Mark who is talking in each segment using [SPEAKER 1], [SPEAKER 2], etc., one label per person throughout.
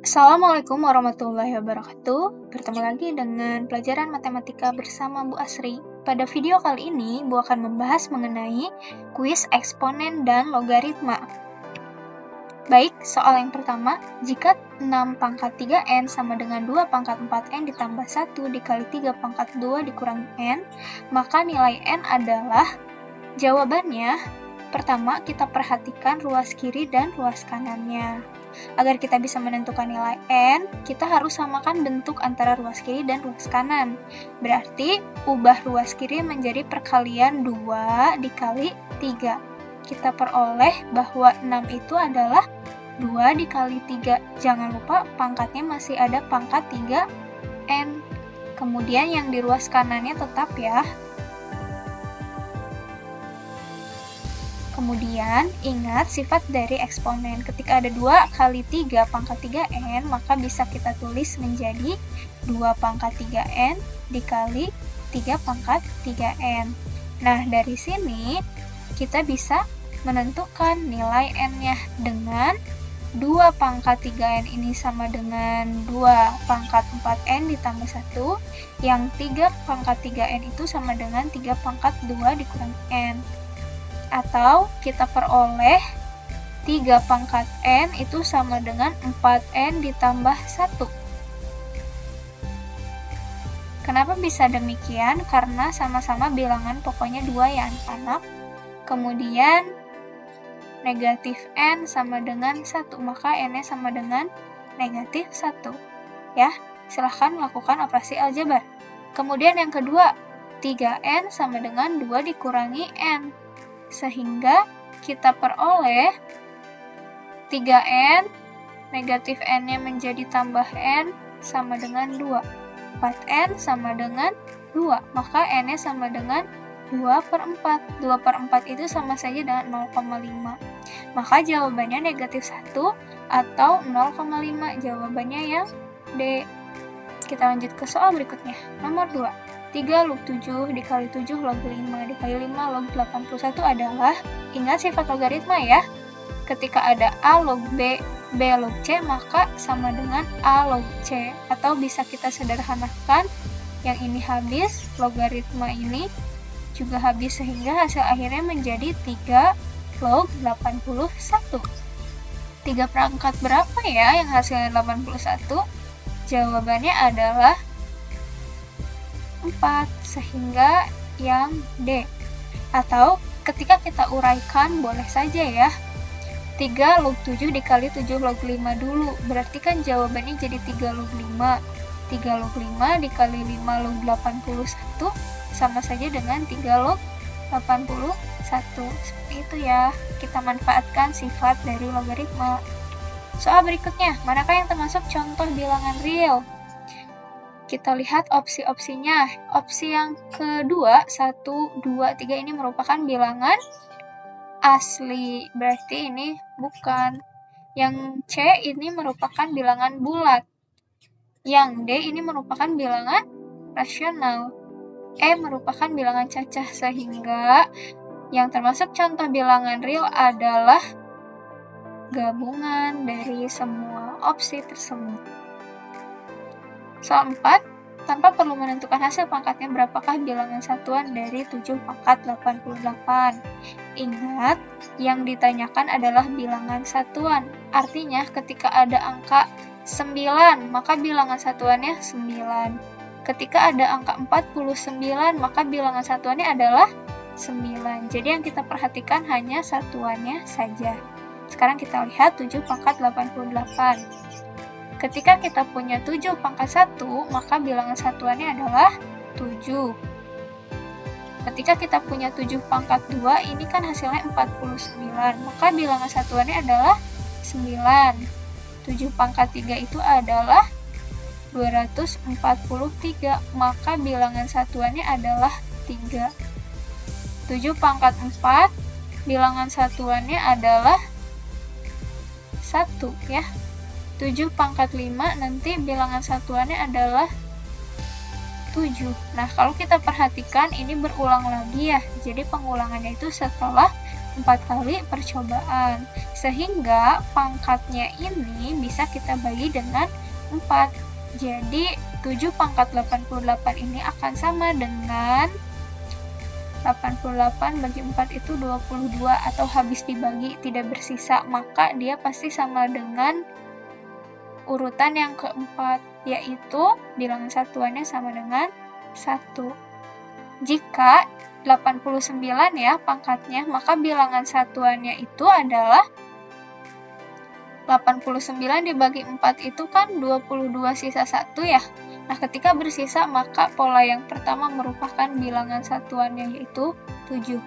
[SPEAKER 1] Assalamualaikum warahmatullahi wabarakatuh. Bertemu lagi dengan pelajaran matematika bersama Bu Asri. Pada video kali ini, Bu akan membahas mengenai kuis eksponen dan logaritma. Baik, soal yang pertama, jika 6 pangkat 3n sama dengan 2 pangkat 4n ditambah 1 dikali 3 pangkat 2 dikurangi n, maka nilai n adalah, jawabannya, pertama kita perhatikan ruas kiri dan ruas kanannya. Agar kita bisa menentukan nilai n, kita harus samakan bentuk antara ruas kiri dan ruas kanan. Berarti, ubah ruas kiri menjadi perkalian 2 dikali 3. Kita peroleh bahwa 6 itu adalah 2 dikali 3. Jangan lupa pangkatnya masih ada pangkat 3n. Kemudian yang di ruas kanannya tetap ya. Kemudian, ingat sifat dari eksponen. Ketika ada 2 kali 3 pangkat 3n, maka bisa kita tulis menjadi 2 pangkat 3n dikali 3 pangkat 3n. Nah, dari sini kita bisa menentukan nilai n-nya dengan 2 pangkat 3n ini sama dengan 2 pangkat 4n ditambah 1, yang 3 pangkat 3n itu sama dengan 3 pangkat 2 dikurangi n. Atau kita peroleh 3 pangkat n itu sama dengan 4n ditambah 1. Kenapa bisa demikian? Karena sama-sama bilangan pokoknya 2 ya anak-anak. Kemudian negatif n sama dengan 1, maka n-nya sama dengan negatif 1. Ya, silahkan lakukan operasi aljabar. Kemudian yang kedua, 3n sama dengan 2 dikurangi n. Sehingga kita peroleh 3n, negatif n-nya menjadi tambah n sama dengan 2. 4n sama dengan 2, maka n-nya sama dengan 2 per 4. 2 per 4 itu sama saja dengan 0,5. Maka jawabannya negatif 1 atau 0,5. Jawabannya yang D. Kita lanjut ke soal berikutnya. Nomor 2. 3 log 7 dikali 7 log 5 dikali 5 log 81 adalah, ingat sifat logaritma ya. Ketika ada A log B, B log C, maka sama dengan A log C. Atau bisa kita sederhanakan, yang ini habis, logaritma ini juga habis, sehingga hasil akhirnya menjadi 3 log 81. 3 perangkat berapa ya yang hasilnya 81? Jawabannya adalah 4, sehingga yang D. Atau ketika kita uraikan boleh saja ya. 3 log 7 dikali 7 log 5 dulu. Berarti kan jawabannya jadi 3 log 5. 3 log 5 dikali 5 log 81 sama saja dengan 3 log 81. Seperti itu ya. Kita manfaatkan sifat dari logaritma. Soal berikutnya, manakah yang termasuk contoh bilangan real? Kita lihat opsi-opsinya. Opsi yang kedua, 1, 2, 3 ini merupakan bilangan asli. Berarti ini bukan. Yang C ini merupakan bilangan bulat. Yang D ini merupakan bilangan rasional. E merupakan bilangan cacah, sehingga yang termasuk contoh bilangan real adalah gabungan dari semua opsi tersebut. Soal 4, tanpa perlu menentukan hasil pangkatnya, berapakah bilangan satuan dari 7 pangkat 88? Ingat, yang ditanyakan adalah bilangan satuan. Artinya, ketika ada angka 9, maka bilangan satuannya 9. Ketika ada angka 49, maka bilangan satuannya adalah 9. Jadi yang kita perhatikan hanya satuannya saja. Sekarang kita lihat 7 pangkat 88. Ketika kita punya 7 pangkat 1, maka bilangan satuannya adalah 7. Ketika kita punya 7 pangkat 2, ini kan hasilnya 49. Maka bilangan satuannya adalah 9. 7 pangkat 3 itu adalah 243, maka bilangan satuannya adalah 3. 7 pangkat 4, bilangan satuannya adalah 1 ya. 7 pangkat 5 nanti bilangan satuannya adalah 7. Nah, kalau kita perhatikan ini berulang lagi ya. Jadi pengulangannya itu setelah 4 kali percobaan. Sehingga pangkatnya ini bisa kita bagi dengan 4. Jadi 7 pangkat 88 ini akan sama dengan 88 bagi 4 itu 22 atau habis dibagi tidak bersisa, maka dia pasti sama dengan urutan yang keempat, yaitu bilangan satuannya sama dengan 1. Jika 89 ya pangkatnya, maka bilangan satuannya itu adalah 89 dibagi 4 itu kan 22 sisa 1 ya. Nah, ketika bersisa, maka pola yang pertama merupakan bilangan satuannya, yaitu 7.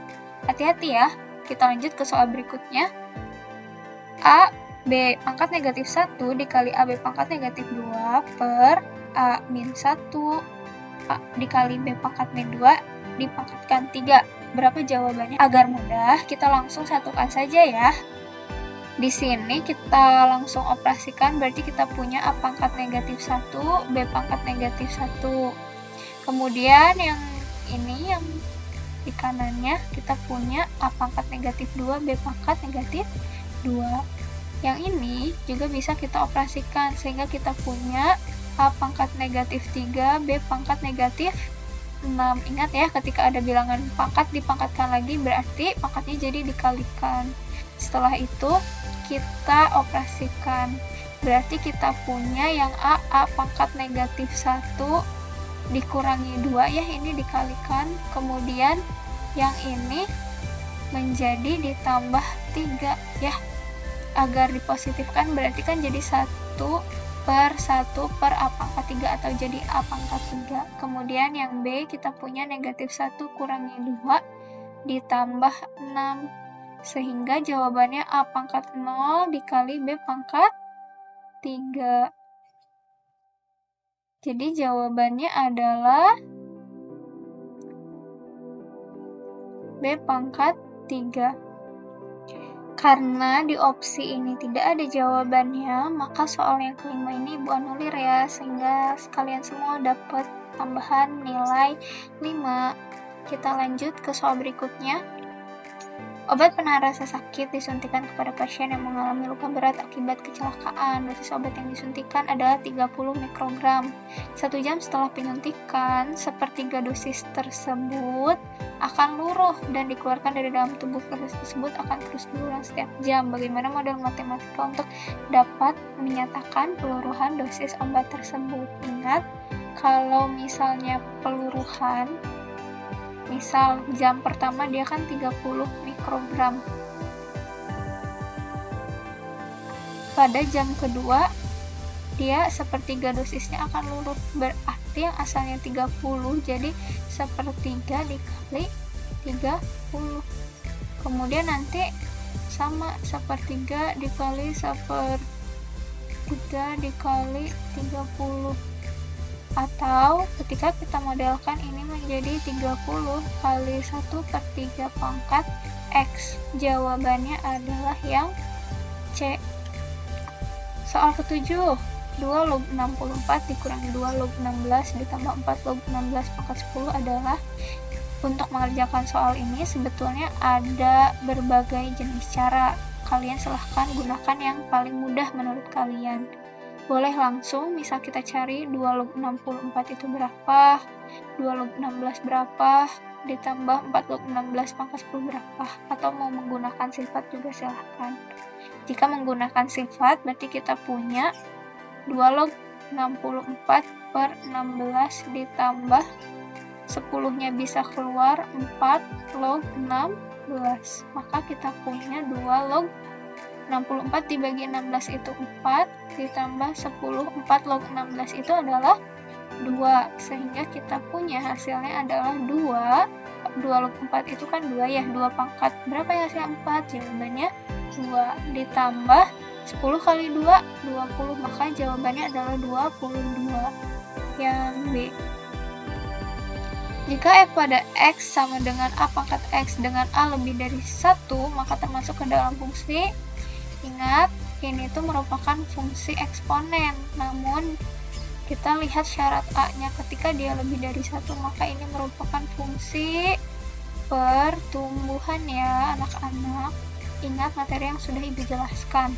[SPEAKER 1] Hati-hati ya, kita lanjut ke soal berikutnya. A, B pangkat negatif 1 dikali AB pangkat negatif 2 per A min 1 A dikali B pangkat min 2 dipangkatkan 3. Berapa jawabannya? Agar mudah, kita langsung satukan saja ya. Di sini kita langsung operasikan, berarti kita punya A pangkat negatif 1, B pangkat negatif 1. Kemudian yang ini, yang di kanannya, kita punya A pangkat negatif 2, B pangkat negatif 2. Yang ini juga bisa kita operasikan, sehingga kita punya A pangkat negatif 3, B pangkat negatif 6. Ingat ya, ketika ada bilangan pangkat dipangkatkan lagi, berarti pangkatnya jadi dikalikan. Setelah itu kita operasikan, berarti kita punya yang A pangkat negatif 1 dikurangi 2 ya, ini dikalikan, kemudian yang ini menjadi ditambah 3 ya, agar dipositifkan berarti kan jadi 1 per 1 per A pangkat 3 atau jadi A pangkat 3. Kemudian yang B kita punya negatif 1 kurangi 2 ditambah 6, sehingga jawabannya A pangkat 0 dikali B pangkat 3. Jadi jawabannya adalah B pangkat 3. Karena di opsi ini tidak ada jawabannya, maka soal yang kelima ini Ibu anulir ya, sehingga kalian semua dapat tambahan nilai 5. Kita lanjut ke soal berikutnya. Obat penahan rasa sakit disuntikan kepada pasien yang mengalami luka berat akibat kecelakaan. Dosis obat yang disuntikan adalah 30 mikrogram. 1 jam setelah penyuntikan, sepertiga dosis tersebut akan luruh dan dikeluarkan dari dalam tubuh. Proses tersebut akan terus berulang setiap jam. Bagaimana model matematika untuk dapat menyatakan peluruhan dosis obat tersebut? Ingat, kalau misalnya peluruhan, misal jam pertama dia kan 30 mikrogram. Pada jam kedua dia sepertiga dosisnya akan luruh. Berarti yang asalnya 30 jadi sepertiga dikali 30. Kemudian nanti sama sepertiga dikali sepertiga dikali 30. Atau ketika kita modelkan ini menjadi 30 kali 1/3 pangkat X. Jawabannya adalah yang C. Soal ke-7. 2 log 64 dikurangi 2 log 16 ditambah 4 log 16 pangkat 10 adalah, untuk mengerjakan soal ini sebetulnya ada berbagai jenis cara. Kalian silahkan gunakan yang paling mudah menurut kalian. Boleh langsung, misal kita cari 2 log 64 itu berapa, 2 log 16 berapa, ditambah 4 log 16 pangkat 10 berapa, atau mau menggunakan sifat juga silahkan. Jika menggunakan sifat, berarti kita punya 2 log 64 per 16 ditambah 10-nya bisa keluar 4 log 16, maka kita punya 2 log 64 dibagi 16 itu 4, ditambah 10, 4 log 16 itu adalah 2, sehingga kita punya hasilnya adalah 2 log 4 itu kan 2 ya, 2 pangkat, berapa ya hasilnya 4? Jawabannya 2, ditambah 10 kali 2, 20, maka jawabannya adalah 22, yang B. Jika f pada x sama dengan a pangkat x dengan a lebih dari 1, maka termasuk ke dalam fungsi. Ingat, ini tuh merupakan fungsi eksponen, namun kita lihat syarat A-nya, ketika dia lebih dari 1, maka ini merupakan fungsi pertumbuhan ya anak-anak. Ingat materi yang sudah Ibu jelaskan.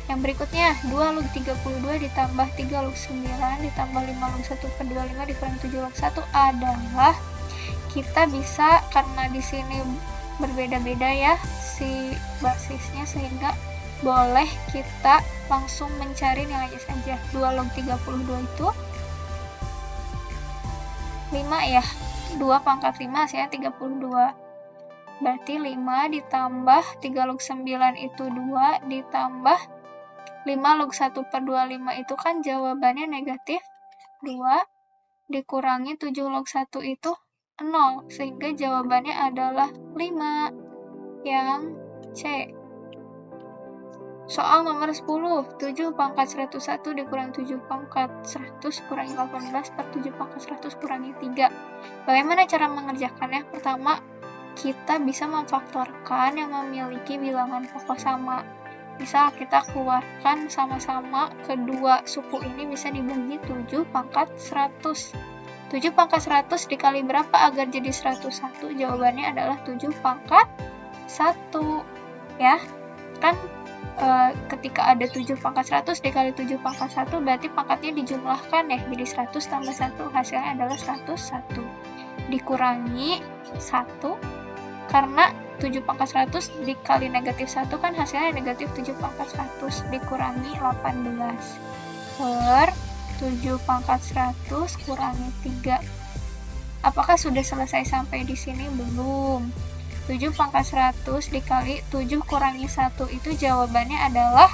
[SPEAKER 1] Yang berikutnya, 2 log 32 ditambah 3 log 9 ditambah 5 log 1 per 25 dikurang 7 log 1 adalah, kita bisa, karena di sini berbeda-beda ya si basisnya, sehingga boleh kita langsung mencari nilainya saja. 2 log 32 itu 5 ya. 2 pangkat 5 hasilnya 32. Berarti 5 ditambah 3 log 9 itu 2 ditambah 5 log 1 per 25 itu kan jawabannya negatif 2 dikurangi 7 log 1 itu 0, sehingga jawabannya adalah 5 yang C. Soal nomor 10, 7 pangkat 101 dikurang 7 pangkat 100 kurangi 18 per 7 pangkat 100 kurangi 3. Bagaimana cara mengerjakannya? Pertama, kita bisa memfaktorkan yang memiliki bilangan pokok sama. Misal kita keluarkan sama-sama kedua suku ini bisa dibagi 7 pangkat 100. 7 pangkat 100 dikali berapa agar jadi 101? Jawabannya adalah 7 pangkat 1. Ya, kan ketika ada 7 pangkat 100 dikali 7 pangkat 1 berarti pangkatnya dijumlahkan ya, jadi 100 tambah 1 hasilnya adalah 101. Dikurangi 1, karena 7 pangkat 100 dikali negatif 1 kan hasilnya negatif 7 pangkat 100 dikurangi 18 per 7 pangkat 100 kurangi 3. Apakah sudah selesai sampai di sini? Belum. 7 pangkat 100 dikali 7 kurangi 1 itu jawabannya adalah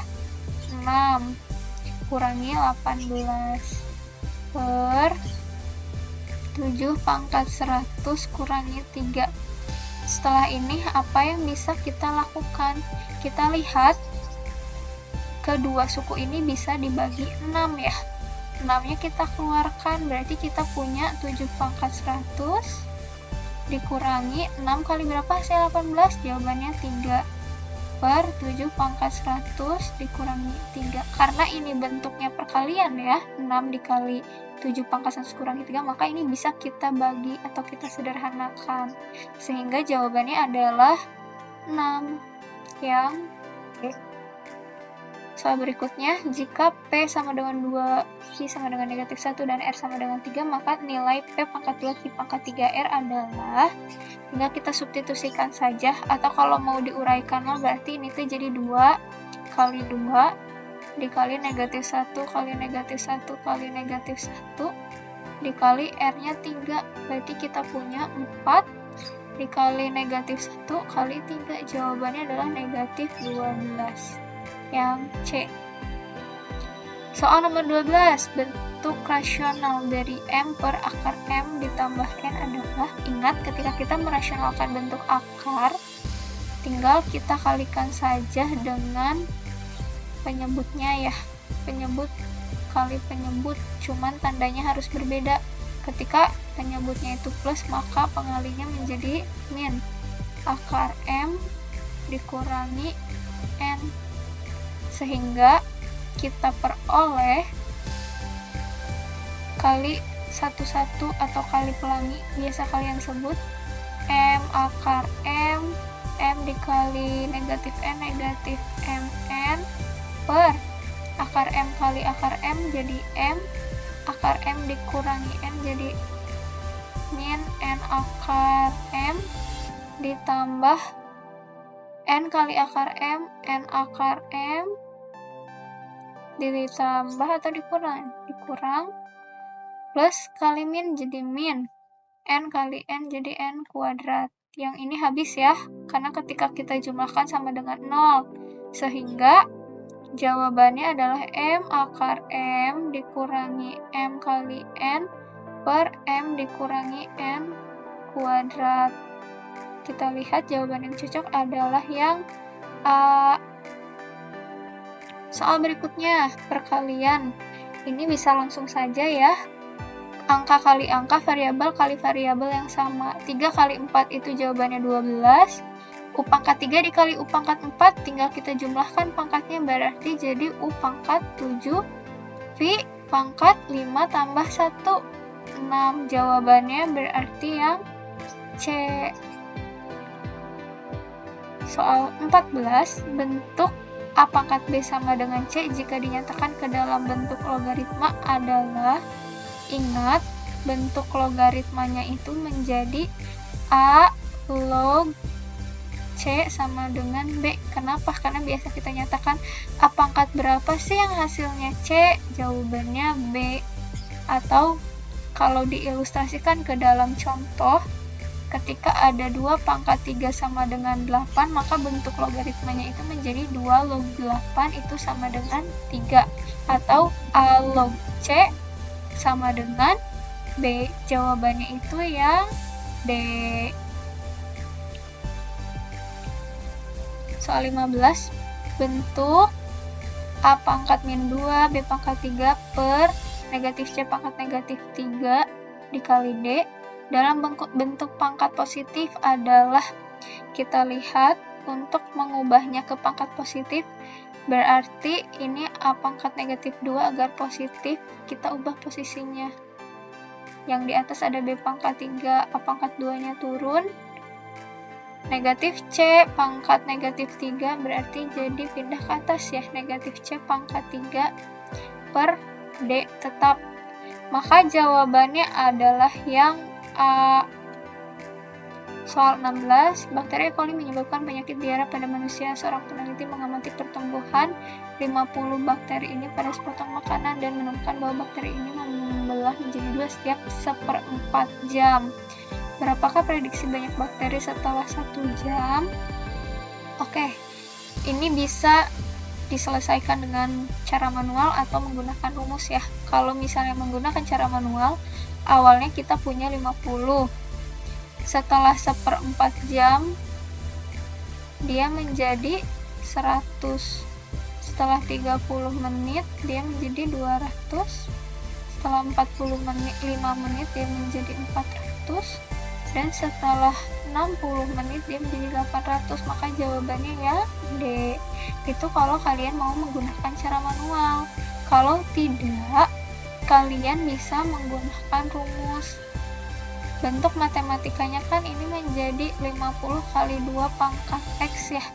[SPEAKER 1] 6 kurangi 18 per 7 pangkat 100 kurangi 3. Setelah ini apa yang bisa kita lakukan? Kita lihat kedua suku ini bisa dibagi 6 ya. 6-nya kita keluarkan, berarti kita punya 7 pangkat 100 dikurangi 6 kali berapa hasil 18? Jawabannya 3 per 7 pangkat 100 dikurangi 3. Karena ini bentuknya perkalian ya, 6 dikali 7 pangkat 100 kurangi 3, maka ini bisa kita bagi atau kita sederhanakan. Sehingga jawabannya adalah 6 yang D. Soal berikutnya, jika P sama dengan 2, Q sama dengan negatif 1, dan R sama dengan 3, maka nilai P pangkat 2, Q pangkat 3R adalah, tinggal kita substitusikan saja, atau kalau mau diuraikan berarti ini tuh jadi 2 kali 2 dikali negatif 1 kali negatif 1 kali negatif 1 dikali R-nya 3, berarti kita punya 4 dikali negatif 1 kali 3, jawabannya adalah negatif 12 yang C. Soal nomor 12, bentuk rasional dari M per akar M ditambah N adalah, ingat ketika kita merasionalkan bentuk akar, tinggal kita kalikan saja dengan penyebutnya ya, penyebut kali penyebut, cuman tandanya harus berbeda. Ketika penyebutnya itu plus, maka pengalinya menjadi min. Akar M dikurangi N, sehingga kita peroleh kali 1-1 atau kali pelangi, biasa kalian sebut M akar M, M dikali negatif MN per akar M kali akar M jadi M, akar M dikurangi N jadi min N akar M ditambah N kali akar M, N akar M ditambah atau dikurang plus kali min jadi min N kali N jadi N kuadrat. Yang ini habis ya, karena ketika kita jumlahkan sama dengan 0, sehingga jawabannya adalah M akar M dikurangi M kali N per M dikurangi N kuadrat. Kita lihat jawaban yang cocok adalah yang A. Soal berikutnya, perkalian. Ini bisa langsung saja ya. Angka kali angka, variabel kali variabel yang sama. 3 kali 4 itu jawabannya 12. U pangkat 3 dikali U pangkat 4, tinggal kita jumlahkan pangkatnya, berarti jadi U pangkat 7. V pangkat 5 tambah 1, 6. Jawabannya berarti yang C. Soal 14, bentuk A pangkat B sama dengan C jika dinyatakan ke dalam bentuk logaritma adalah, ingat, bentuk logaritmanya itu menjadi A log C sama dengan B. Kenapa? Karena biasa kita nyatakan A pangkat berapa sih yang hasilnya C? Jawabannya B. Atau kalau diilustrasikan ke dalam contoh, ketika ada 2 pangkat 3 sama dengan 8, maka bentuk logaritmanya itu menjadi 2 log 8 itu sama dengan 3. Atau A log C sama dengan B. Jawabannya itu yang D. Soal 15, bentuk A pangkat min 2, B pangkat 3 per negatif C pangkat negatif 3 dikali D dalam bentuk pangkat positif adalah, kita lihat untuk mengubahnya ke pangkat positif, berarti ini A pangkat negatif 2 agar positif, kita ubah posisinya. Yang di atas ada B pangkat 3, A pangkat 2-nya turun, negatif C pangkat negatif 3 berarti jadi pindah ke atas ya, negatif C pangkat 3 per D tetap. Maka jawabannya adalah yang A. Soal 16, bakteri E. coli menyebabkan penyakit diare pada manusia. Seorang peneliti mengamati pertumbuhan 50 bakteri ini pada sepotong makanan dan menemukan bahwa bakteri ini membelah menjadi 2 setiap 1/4 jam. Berapakah prediksi banyak bakteri setelah 1 jam? Oke, ini bisa diselesaikan dengan cara manual atau menggunakan rumus ya. Kalau misalnya menggunakan cara manual, awalnya kita punya 50. Setelah 1/4 jam, dia menjadi 100. Setelah 30 menit, dia menjadi 200. Setelah 5 menit, dia menjadi 400. Dan setelah 60 menit dia menjadi 800, maka jawabannya ya D. Itu kalau kalian mau menggunakan cara manual. Kalau tidak, kalian bisa menggunakan rumus. Bentuk matematikanya kan ini menjadi 50 kali 2 pangkat X ya,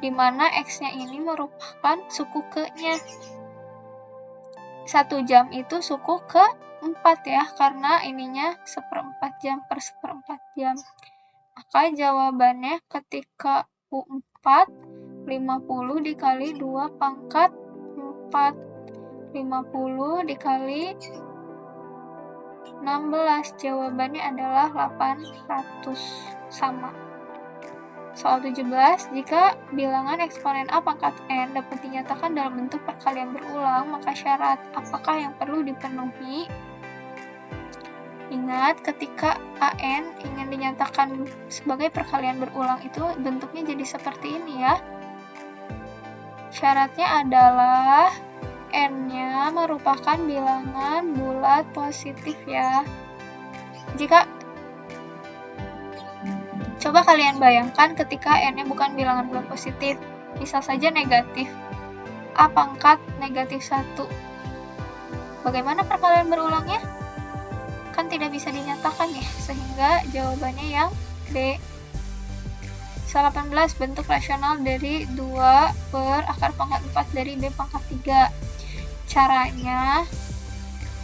[SPEAKER 1] dimana X-nya ini merupakan suku ke-nya. 1 jam itu suku ke 4 ya, karena ininya 1/4 jam per 1/4 jam. Maka jawabannya ketika U4, 50 dikali 2 pangkat 4. 50 dikali 16, jawabannya adalah 800. Sama. Soal 17, jika bilangan eksponen A pangkat N dapat dinyatakan dalam bentuk perkalian berulang, maka syarat apakah yang perlu dipenuhi? Ingat, ketika AN ingin dinyatakan sebagai perkalian berulang itu bentuknya jadi seperti ini ya. Syaratnya adalah N-nya merupakan bilangan bulat positif ya. Coba kalian bayangkan ketika N-nya bukan bilangan bulat positif, bisa saja negatif. A pangkat negatif 1. Bagaimana perkalian berulangnya? Kan tidak bisa dinyatakan ya, sehingga jawabannya yang B. Soal 18, bentuk rasional dari 2 per akar pangkat 4 dari B pangkat 3. Caranya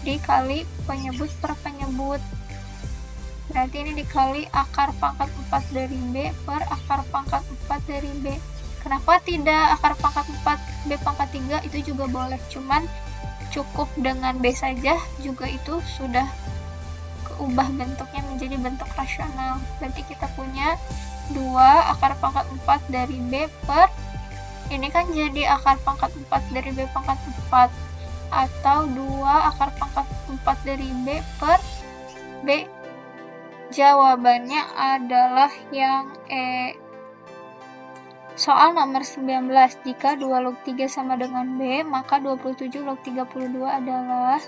[SPEAKER 1] dikali penyebut per penyebut. Berarti ini dikali akar pangkat 4 dari B per akar pangkat 4 dari B. Kenapa tidak akar pangkat 4 B pangkat 3? Itu juga boleh, cuman cukup dengan B saja juga itu sudah keubah bentuknya menjadi bentuk rasional. Berarti kita punya 2 akar pangkat 4 dari B per, ini kan jadi akar pangkat 4 dari B pangkat 4, atau 2 akar pangkat 4 dari B per B. Jawabannya adalah yang E. Soal nomor 19, jika 2 log 3 sama dengan B, maka 27 log 32 adalah,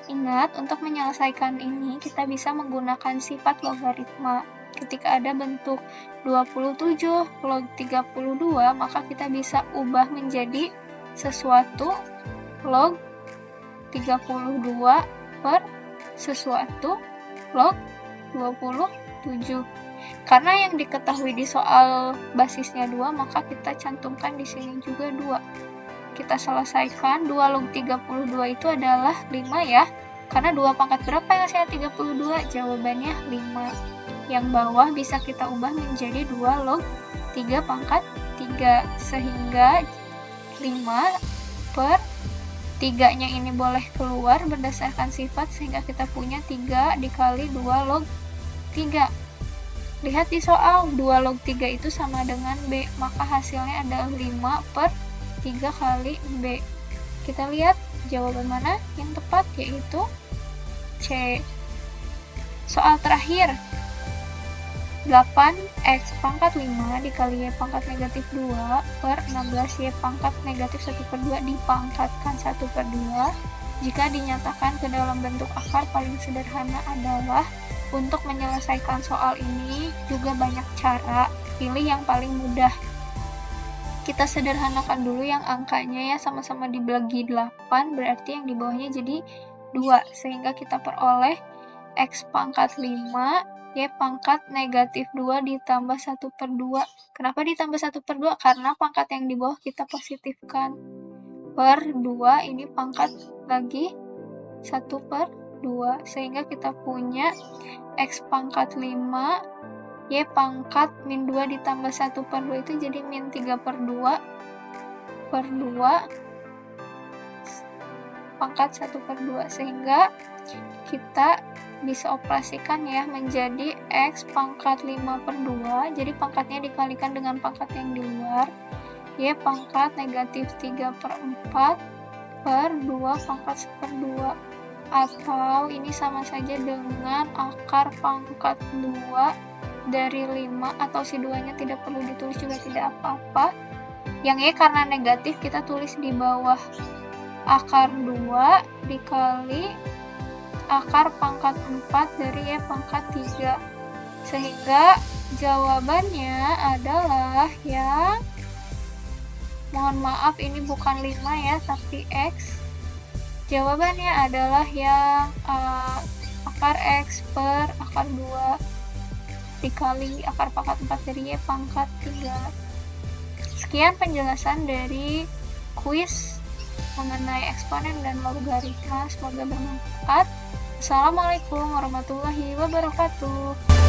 [SPEAKER 1] ingat, untuk menyelesaikan ini kita bisa menggunakan sifat logaritma. Ketika ada bentuk 27 log 32, maka kita bisa ubah menjadi sesuatu log 32 per sesuatu log 27. Karena yang diketahui di soal basisnya 2, maka kita cantumkan di sini juga 2. Kita selesaikan, 2 log 32 itu adalah 5 ya. Karena 2 pangkat berapa yang hasilnya 32? Jawabannya 5. Yang bawah bisa kita ubah menjadi 2 log 3 pangkat 3. Sehingga 5 per 3-nya ini boleh keluar berdasarkan sifat, sehingga kita punya 3 dikali 2 log 3. Lihat di soal, 2 log 3 itu sama dengan B, maka hasilnya adalah 5 per 3 kali B. Kita lihat jawaban mana yang tepat, yaitu C. Soal terakhir, 8x pangkat 5 dikali y pangkat negatif 2 per 16y pangkat negatif 1/2 dipangkatkan 1/2 jika dinyatakan ke dalam bentuk akar paling sederhana adalah. Untuk menyelesaikan soal ini juga banyak cara, pilih yang paling mudah. Kita sederhanakan dulu yang angkanya ya, sama-sama dibagi 8, berarti yang di bawahnya jadi 2, sehingga kita peroleh x pangkat 5, y pangkat negatif 2 ditambah 1/2. Kenapa ditambah 1/2? Karena pangkat yang di bawah kita positifkan. Per 2, ini pangkat lagi 1/2, sehingga kita punya x pangkat 5, y pangkat min 2 ditambah 1/2 itu jadi min 3/2 per 2 pangkat 1/2, sehingga kita bisa operasikan ya menjadi x pangkat 5/2, jadi pangkatnya dikalikan dengan pangkat yang di luar, y pangkat negatif 3/4 per 2 pangkat 1/2, atau ini sama saja dengan akar pangkat 2 dari 5, atau si 2-nya tidak perlu ditulis juga tidak apa-apa. Yang y karena negatif kita tulis di bawah, akar 2 dikali akar pangkat 4 dari y pangkat 3. Sehingga jawabannya adalah yang, mohon maaf ini bukan 5 ya, tapi x. Jawabannya adalah yang akar x per akar 2 dikali akar pangkat 4 dari y pangkat 3. Sekian penjelasan dari kuis mengenai eksponen dan logaritma. Semoga bermanfaat. Assalamualaikum warahmatullahi wabarakatuh.